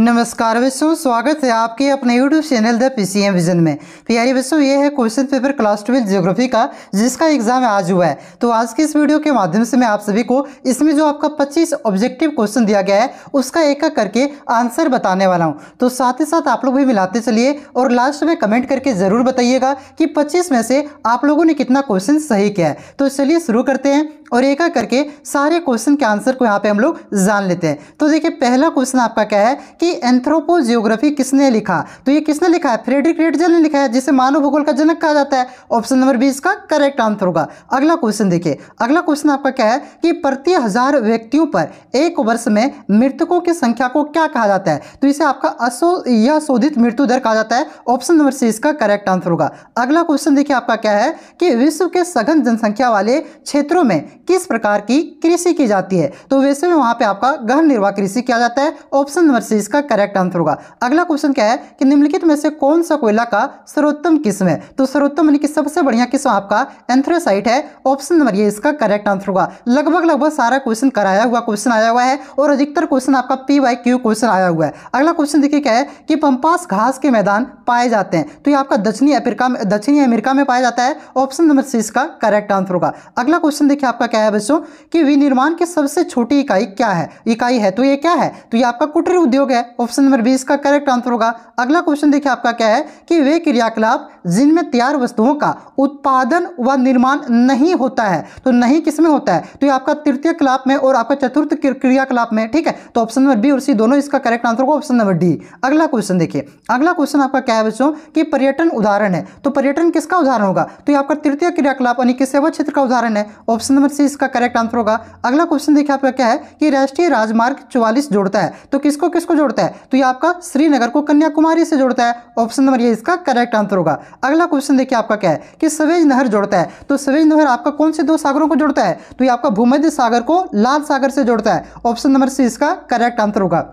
नमस्कार बच्चों, स्वागत है आपके अपने YouTube channel the PCM vision में। प्यारे बच्चों, ये है क्वेश्चन पेपर क्लास 12 ज्योग्राफी का, जिसका एग्जाम आज हुआ है। तो आज की इस वीडियो के माध्यम से मैं आप सभी को इसमें जो आपका 25 ऑब्जेक्टिव क्वेश्चन दिया गया है उसका एक एक करके आंसर बताने वाला हूँ। तो साथ ही साथ आप लोग भी मिलाते चलिए और लास्ट में कमेंट करके जरूर बताइएगा कि 25 में से आप लोगों ने कितना क्वेश्चन सही किया है। तो चलिए शुरू करते हैं और एक एक करके सारे क्वेश्चन के आंसर को यहाँ पे हम लोग जान लेते हैं। तो देखिए, पहला क्वेश्चन आपका क्या है कि एंथ्रोपोजियोग्राफी किसने लिखा। तो ये किसने लिखा है? फ्रेडरिक रेटजल ने लिखा है, जिसे मानव भूगोल का जनक कहा जाता है। ऑप्शन नंबर 20 का करेक्ट आंसर होगा। अगला क्वेश्चन देखिए, अगला क्वेश्चन आपका क्या है कि प्रति 1000 व्यक्तियों पर एक वर्ष में मृतकों की संख्या को क्या कहा जाता है। तो इसे आपका शोधित मृत्यु दर कहा जाता है। ऑप्शन नंबर सी इसका करेक्ट आंसर होगा। अगला क्वेश्चन देखिए आपका क्या है कि विश्व के सघन जनसंख्या वाले क्षेत्रों में किस प्रकार की कृषि की जाती है। तो वैसे में वहां पे आपका गहन निर्वाह कृषि किया जाता है। ऑप्शन नंबर सी इसका करेक्ट आंसर होगा। अगला क्वेश्चन क्या है कि निम्नलिखित में से कौन सा कोयला का सर्वोत्तम किस्म है। तो सर्वोत्तम यानी कि सबसे बढ़िया किस्म आपका एंथ्रेसाइट है। ऑप्शन नंबर ये इसका करेक्ट आंसर होगा। लगभग सारा क्वेश्चन कराया हुआ क्वेश्चन आया हुआ है और अधिकतर क्वेश्चन आपका PYQ क्वेश्चन आया हुआ है। अगला क्वेश्चन देखिए क्या है कि पंपास घास के मैदान पाए जाते हैं। तो ये आपका दक्षिणी अमेरिका में पाया जाता है। ऑप्शन नंबर सी इसका करेक्ट आंसर होगा। अगला क्वेश्चन देखिए आपका क्या है बच्चों कि विनिर्माण की सबसे छोटी इकाई क्या है। तो ये क्या है? तो ये आपका कुटीर उद्योग है। ऑप्शन नंबर 20 का करेक्ट आंसर होगा। अगला क्वेश्चन देखिए आपका क्या है कि वे क्रियाकलाप जिनमें तैयार वस्तुओं का उत्पादन व निर्माण नहीं होता है। तो नहीं किसमें होता है? तो ये आपका तृतीय क्लाप में और आपका चतुर्थ क्रियाकलाप में। ठीक है, तो ऑप्शन नंबर बी और सी दोनों इसका करेक्ट आंसर होगा। Option number D. अगला क्वेश्चन देखिए, अगला क्वेश्चन आपका क्या है बच्चों कि पर्यटन उदाहरण है। तो पर्यटन किसका उदाहरण होगा? तो ये आपका तृतीय क्रियाकलाप यानी कि सेवा क्षेत्र का उदाहरण है। ऑप्शन नंबर सी इसका करेक्ट आंसर होगा। अगला क्वेश्चन देखिए आपका क्या है कि राष्ट्रीय राजमार्ग 44 जोड़ता है। तो किसको किसको जोड़ता है? तो ये आपका श्रीनगर को कन्याकुमारी से जोड़ता है। ऑप्शन नंबर ये इसका करेक्ट आंसर होगा। अगला क्वेश्चन देखिए आपका क्या है कि सवेज नहर जोड़ता है। तो सवेज नहर आपका कौन से दो सागरों को जोड़ता है? तो ये आपका भूमध्य सागर को लाल सागर से जोड़ता है। ऑप्शन नंबर सी इसका करेक्ट आंसर होगा।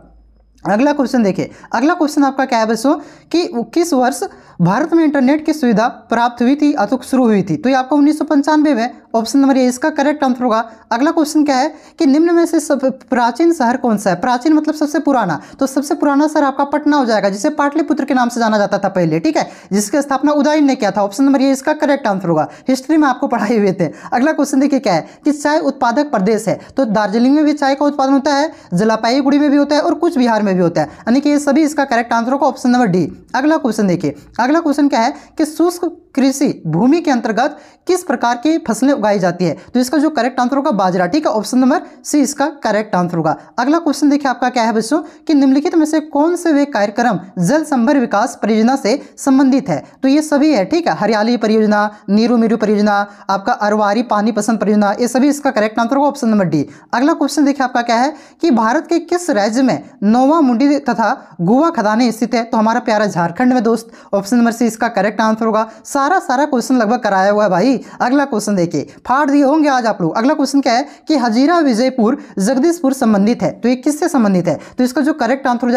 अगला क्वेश्चन देखिए, अगला क्वेश्चन आपका क्या है बच्चों कि किस वर्ष भारत में इंटरनेट की सुविधा प्राप्त हुई थी अथवा शुरू हुई थी। तो ये आपका 1995 में। ऑप्शन नंबर ये इसका करेक्ट आंसर होगा। अगला क्वेश्चन क्या है कि निम्न में से सब प्राचीन शहर कौन सा है। प्राचीन मतलब सबसे पुराना। तो सबसे पुराना शहर आपका पटना हो जाएगा, जिसे पाटलिपुत्र के नाम से जाना जाता था पहले। ठीक है, जिसकी स्थापना उदयन ने किया था। ऑप्शन नंबर ये इसका करेक्ट आंसर होगा। हिस्ट्री में आपको पढ़ाए हुए थे। अगला क्वेश्चन देखिए क्या है कि चाय उत्पादक प्रदेश है। तो दार्जिलिंग में भी चाय का उत्पादन होता है, जलपाईगुड़ी में भी होता है और कुछ बिहार में भी होता है, यानी कि ये सभी इसका करेक्ट आंसर होगा। Option number D. अगला क्वेश्चन देखिए, अगला क्वेश्चन क्या है कि शुष्क कृषि भूमि के अंतर्गत किस प्रकार की फसलें उगाई जाती है। तो इसका जो करेक्ट आंसर होगा बाजरा। ठीक है, ऑप्शन नंबर सी इसका करेक्ट आंसर होगा। अगला क्वेश्चन देखिए आपका क्या है बच्चों कि निम्नलिखित में से कौन से वे कार्यक्रम जल संभर विकास परियोजना से संबंधित है। तो ये सभी है। ठीक है, हरियाली परियोजना, नीरू मीरू परियोजना, आपका अरवारी पानी पसंद परियोजना, ये सभी इसका करेक्ट आंसर होगा। Option number D. अगला क्वेश्चन देखिए आपका क्या है कि भारत के किस राज्य में नोवा मुंडी तथा गुआ खदानें स्थित है। तो हमारा प्यारा झारखंड में दोस्त। ऑप्शन नंबर सी इसका करेक्ट आंसर होगा। सारा क्वेश्चन लगभग कराया हुआ है भाई। अगला क्वेश्चन देखिए, फाड़ दिए होंगे आज आप लोग। अगला क्वेश्चन क्या है कि हजीरा विजयपुर जगदीशपुर संबंधित है। तो ये किससे संबंधित है? तो इसका जो करेक्ट आंसर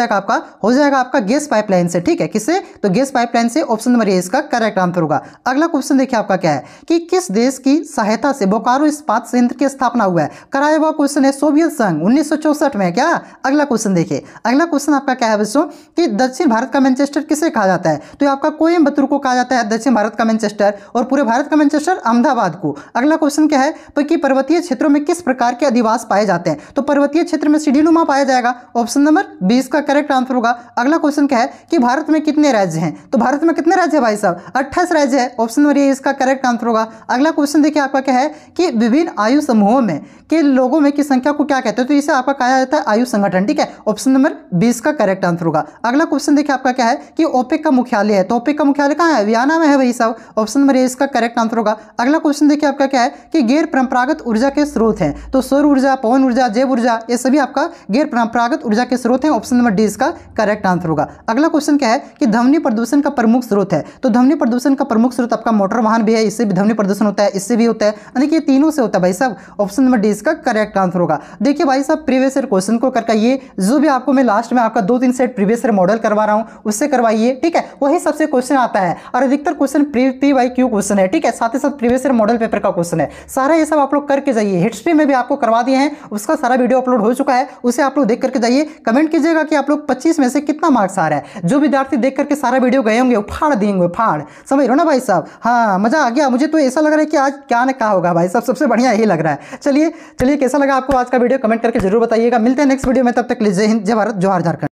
हो जाएगा आपका गैस पाइपलाइन से। ठीक है, किससे? तो गैस पाइपलाइन से। ऑप्शन नंबर ए इसका करेक्ट आंसर होगा। अगला क्वेश्चन देखिए आपका क्या है कि किस देश की सहायता से बोकारो इस्पात संयंत्र की स्थापना हुआ है। कराया हुआ क्वेश्चन है सोवियत संघ 1964 में। क्या? अगला क्वेश्चन देखिए, अगला क्वेश्चन आपका क्या है बच्चों कि दक्षिण भारत का मैनचेस्टर किसे कहा जाता है। तो ये आपका कोयम्बतूर को कहा जाता है दक्षिण भारत का मैनचेस्टर, और पूरे भारत का मैनचेस्टर अहमदाबाद को। अगला क्वेश्चन क्या है कि पर्वतीय क्षेत्रों में किस प्रकार के अधिवास पाए जाते हैं। तो पर्वतीय क्षेत्र में सीढ़ीनुमा पाया जाएगा। ऑप्शन नंबर 20 का करेक्ट आंसर होगा। अगला क्वेश्चन क्या है कि भारत में कितने राज्य हैं। तो भारत में कितने राज्य है भाई साहब? 28 राज्य है। ऑप्शन नंबर ए इसका करेक्ट आंसर होगा। अगला क्वेश्चन देखिए आपका क्या है कि विभिन्न आयु समूहों में के लोगों में की संख्या को क्या कहते हैं। तो इसे आपका कहा जाता है आयु संगठन। ठीक है, ऑप्शन नंबर 20 का करेक्ट आंसर होगा। अगला क्वेश्चन देखिए आपका क्या है कि ओपेक का मुख्यालय है। तो ओपेक का मुख्यालय कहाँ है? वियना में है भाई साहब। ऑप्शन नंबर ए इसका करेक्ट आंसर होगा। अगला क्वेश्चन देखिए आपका क्या है कि गैर परंपरागत ऊर्जा के स्रोत हैं। तो सौर ऊर्जा, पवन ऊर्जा, जैव ऊर्जा, ये सभी आपका गैर परंपरागत ऊर्जा के स्रोत हैं। ऑप्शन नंबर डी इसका करेक्ट आंसर होगा। अगला क्वेश्चन क्या है कि ध्वनि प्रदूषण का प्रमुख स्रोत है। तो ध्वनि प्रदूषण का प्रमुख स्रोत आपका मोटर वाहन भी है, इससे भी ध्वनि प्रदूषण होता है, इससे भी होता है, यानी कि ये तीनों से होता है भाई साहब। ऑप्शन नंबर डी इसका करेक्ट आंसर होगा। देखिए भाई साहब, प्रीवियस ईयर क्वेश्चन को करवाइए, जो भी आपको मैं लास्ट में आपका 2-3 सेट प्रीवियस ईयर मॉडल करवा रहा हूं उससे करवाइए। ठीक है, वही सबसे क्वेश्चन आता है और अधिकतर क्वेश्चन PYQ क्वेश्चन है, ठीक है, साथ ही साथ प्रीवियस ईयर मॉडल पेपर का क्वेश्चन है, सारा ये सब आप लोग करके जाइए। हिस्ट्री में भी आपको करवा दिए हैं, उसका सारा वीडियो अपलोड हो चुका है, उसे आप लोग देख करके जाइए। कमेंट कीजिएगा कि आप लोग 25 में से कितना मार्क्स आ रहा है। जो विद्यार्थी देख करके सारा वीडियो गए होंगे वो फाड़ देंगे, फाड़, समझ रहे हो ना भाई साहब। हाँ, मजा आ गया, मुझे तो ऐसा लग रहा है कि आज क्या न क्या होगा भाई साहब, सबसे बढ़िया यही लग रहा है। चलिए कैसा लगा आपको आज का वीडियो कमेंट करके जरूर बताइएगा। मिलते हैं नेक्स्ट वीडियो में, तब तक जय हिंद, जय भारत, जोहार झारखंड।